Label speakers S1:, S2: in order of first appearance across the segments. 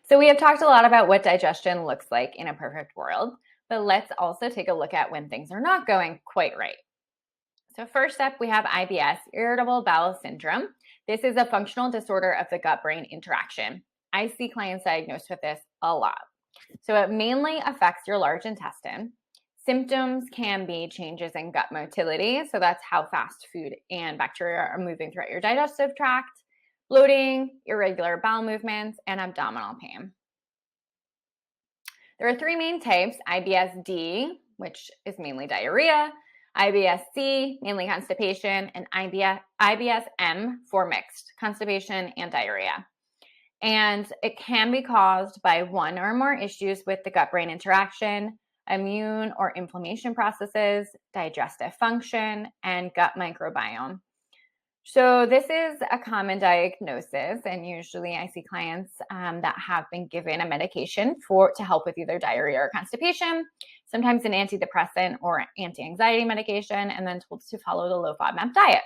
S1: So we have talked a lot about what digestion looks like in a perfect world, but let's also take a look at when things are not going quite right. So first up, we have IBS, irritable bowel syndrome. This is a functional disorder of the gut-brain interaction. I see clients diagnosed with this a lot. So it mainly affects your large intestine. Symptoms can be changes in gut motility, so that's how fast food and bacteria are moving throughout your digestive tract, bloating, irregular bowel movements, and abdominal pain. There are three main types: IBS-D, which is mainly diarrhea, IBS-C, mainly constipation, and IBS-M for mixed constipation and diarrhea. And it can be caused by one or more issues with the gut-brain interaction, immune or inflammation processes, digestive function, and gut microbiome. So this is a common diagnosis, and usually I see clients that have been given a medication to help with either diarrhea or constipation, sometimes an antidepressant or anti-anxiety medication, and then told to follow the low FODMAP diet.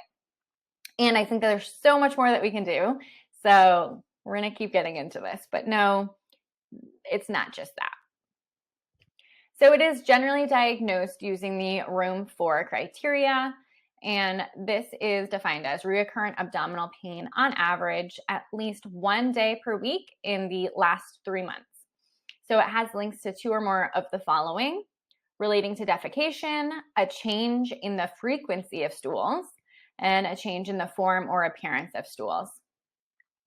S1: And I think that there's so much more that we can do. So we're going to keep getting into this, but no, it's not just that. So it is generally diagnosed using the Rome 4 criteria, and this is defined as recurrent abdominal pain on average at least 1 day per week in the last 3 months. So it has links to 2 or more of the following: relating to defecation, a change in the frequency of stools, and a change in the form or appearance of stools.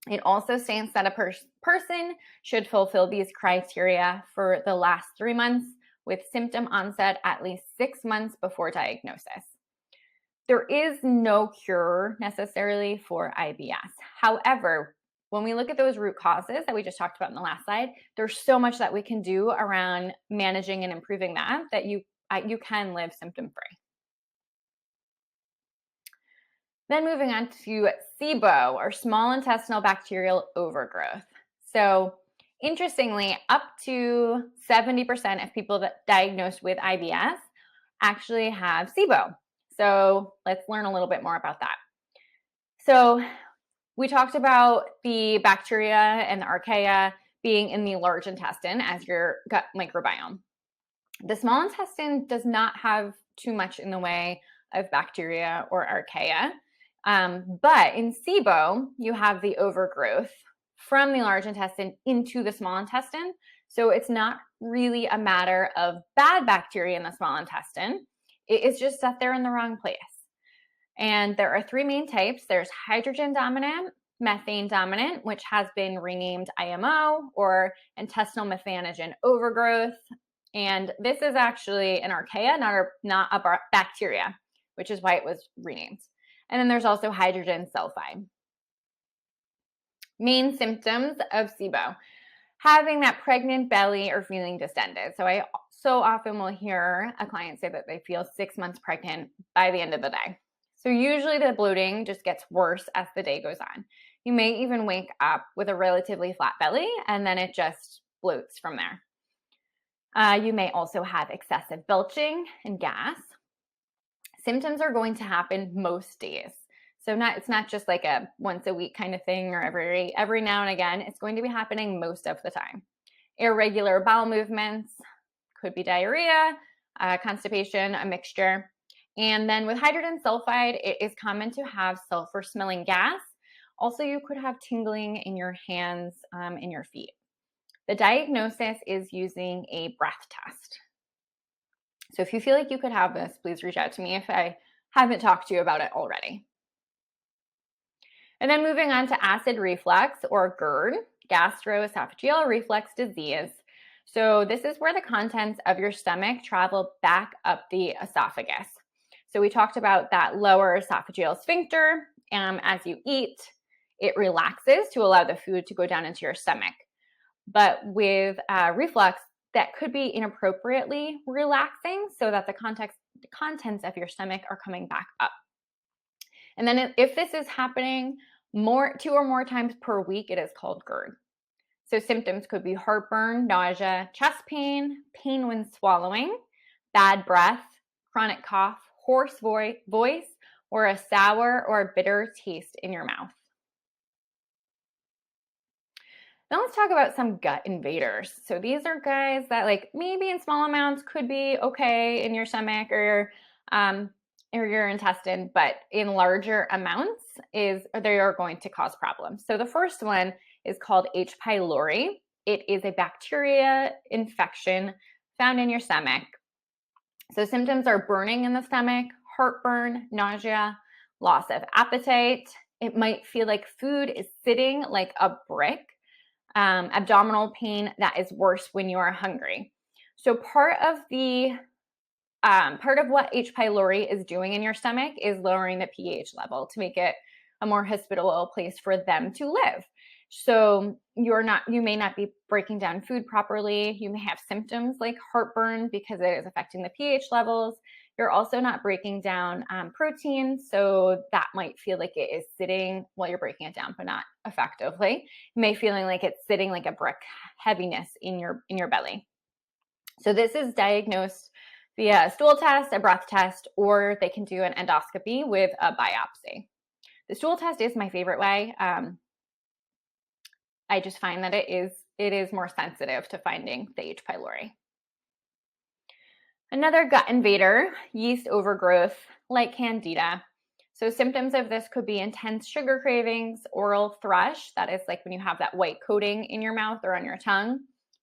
S1: It also states that a person should fulfill these criteria for the last 3 months with symptom onset at least 6 months before diagnosis. There is no cure necessarily for IBS. However, when we look at those root causes that we just talked about in the last slide, there's so much that we can do around managing and improving that you can live symptom-free. Then moving on to SIBO, or small intestinal bacterial overgrowth. So interestingly, up to 70% of people that diagnosed with IBS actually have SIBO. So let's learn a little bit more about that. So we talked about the bacteria and the archaea being in the large intestine as your gut microbiome. The small intestine does not have too much in the way of bacteria or archaea. But in SIBO, you have the overgrowth from the large intestine into the small intestine. So it's not really a matter of bad bacteria in the small intestine. It's just that they're in the wrong place. And there are 3 main types. There's hydrogen dominant, methane dominant, which has been renamed IMO, or intestinal methanogen overgrowth. And this is actually an archaea, not a bacteria, which is why it was renamed. And then there's also hydrogen sulfide. Main symptoms of SIBO: having that pregnant belly or feeling distended. So I so often will hear a client say that they feel 6 months pregnant by the end of the day. So usually the bloating just gets worse as the day goes on. You may even wake up with a relatively flat belly, and then it just bloats from there. You may also have excessive belching and gas. Symptoms are going to happen most days. So it's not just like a once a week kind of thing, or every now and again. It's going to be happening most of the time. Irregular bowel movements, could be diarrhea, constipation, a mixture. And then with hydrogen sulfide, it is common to have sulfur-smelling gas. Also, you could have tingling in your hands and your feet. The diagnosis is using a breath test. So if you feel like you could have this, please reach out to me if I haven't talked to you about it already. And then moving on to acid reflux, or GERD, gastroesophageal reflux disease. So this is where the contents of your stomach travel back up the esophagus. So we talked about that lower esophageal sphincter. As you eat, it relaxes to allow the food to go down into your stomach. But with reflux, that could be inappropriately relaxing, so that the contents of your stomach are coming back up. And then if this is happening 2 or more times per week, it is called GERD. So symptoms could be heartburn, nausea, chest pain, pain when swallowing, bad breath, chronic cough, hoarse voice, or a sour or bitter taste in your mouth. Now let's talk about some gut invaders. So these are guys that like maybe in small amounts could be okay in your stomach or your intestine, but in larger amounts they are going to cause problems. So the first one is called H. pylori. It is a bacteria infection found in your stomach. So symptoms are burning in the stomach, heartburn, nausea, loss of appetite. It might feel like food is sitting like a brick. Abdominal pain that is worse when you are hungry. So part of what H. pylori is doing in your stomach is lowering the pH level to make it a more hospitable place for them to live. So you may not be breaking down food properly. You may have symptoms like heartburn because it is affecting the pH levels. You're also not breaking down protein, so that might feel like it is sitting while you're breaking it down, but not effectively. You may feeling like it's sitting like a brick, heaviness in your belly. So this is diagnosed via a stool test, a breath test, or they can do an endoscopy with a biopsy. The stool test is my favorite way. I just find that it is more sensitive to finding the H. pylori. Another gut invader, yeast overgrowth, like candida. So symptoms of this could be intense sugar cravings, oral thrush, that is like when you have that white coating in your mouth or on your tongue,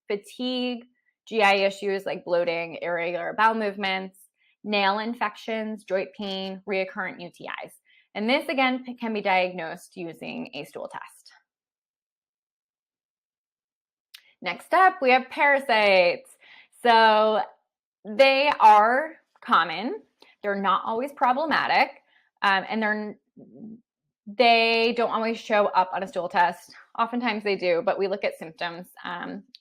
S1: fatigue, GI issues like bloating, irregular bowel movements, nail infections, joint pain, recurrent UTIs. And this again can be diagnosed using a stool test. Next up, we have parasites. So they are common. They're not always problematic, and they don't always show up on a stool test. Oftentimes they do, but we look at symptoms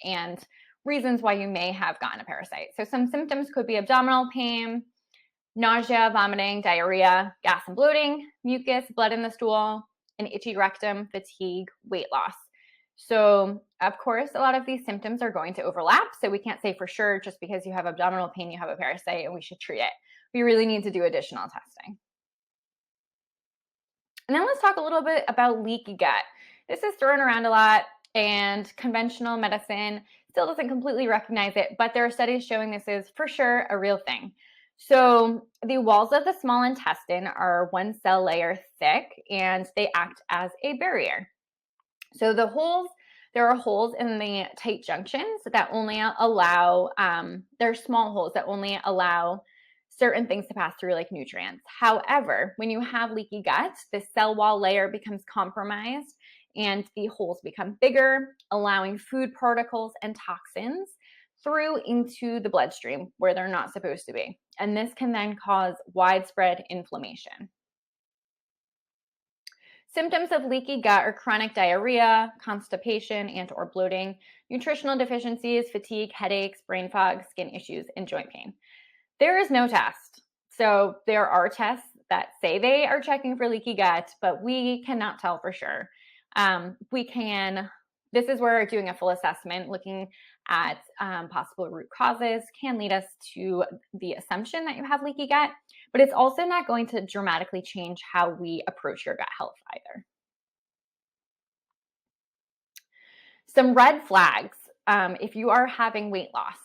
S1: and reasons why you may have gotten a parasite. So some symptoms could be abdominal pain, nausea, vomiting, diarrhea, gas and bloating, mucus, blood in the stool, an itchy rectum, fatigue, weight loss. So, of course, a lot of these symptoms are going to overlap. So we can't say for sure just because you have abdominal pain, you have a parasite and we should treat it. We really need to do additional testing. And then let's talk a little bit about leaky gut. This is thrown around a lot and conventional medicine still doesn't completely recognize it, but there are studies showing this is for sure a real thing. So the walls of the small intestine are one cell layer thick and they act as a barrier. So there are holes in the tight junctions that only allow, they're small holes that only allow certain things to pass through like nutrients. However, when you have leaky gut, the cell wall layer becomes compromised and the holes become bigger, allowing food particles and toxins through into the bloodstream where they're not supposed to be. And this can then cause widespread inflammation. Symptoms of leaky gut are chronic diarrhea, constipation and or bloating, nutritional deficiencies, fatigue, headaches, brain fog, skin issues, and joint pain. There is no test. So there are tests that say they are checking for leaky gut, but we cannot tell for sure. This is where doing a full assessment, looking at possible root causes can lead us to the assumption that you have leaky gut, but it's also not going to dramatically change how we approach your gut health either. Some red flags, if you are having weight loss,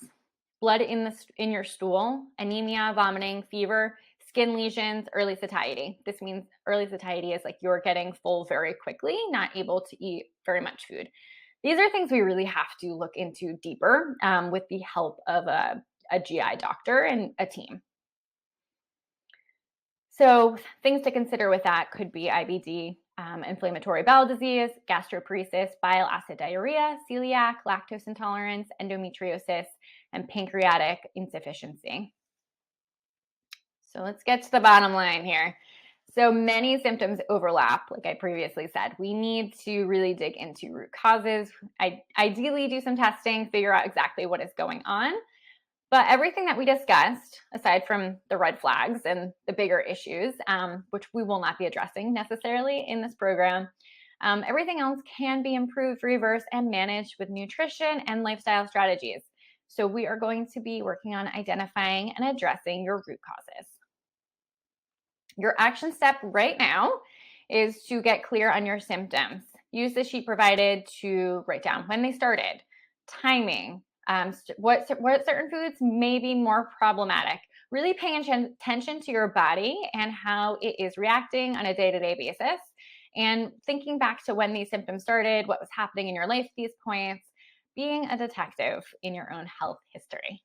S1: blood in your stool, anemia, vomiting, fever, skin lesions, early satiety. This means early satiety is like you're getting full very quickly, not able to eat very much food. These are things we really have to look into deeper with the help of a GI doctor and a team. So things to consider with that could be IBD, inflammatory bowel disease, gastroparesis, bile acid diarrhea, celiac, lactose intolerance, endometriosis, and pancreatic insufficiency. So let's get to the bottom line here. So many symptoms overlap, like I previously said. We need to really dig into root causes. Ideally do some testing, figure out exactly what is going on. But everything that we discussed, aside from the red flags and the bigger issues, which we will not be addressing necessarily in this program, everything else can be improved, reversed, and managed with nutrition and lifestyle strategies. So we are going to be working on identifying and addressing your root causes. Your action step right now is to get clear on your symptoms. Use the sheet provided to write down when they started, timing, what certain foods may be more problematic. Really paying attention to your body and how it is reacting on a day-to-day basis, and thinking back to when these symptoms started, what was happening in your life at these points, being a detective in your own health history.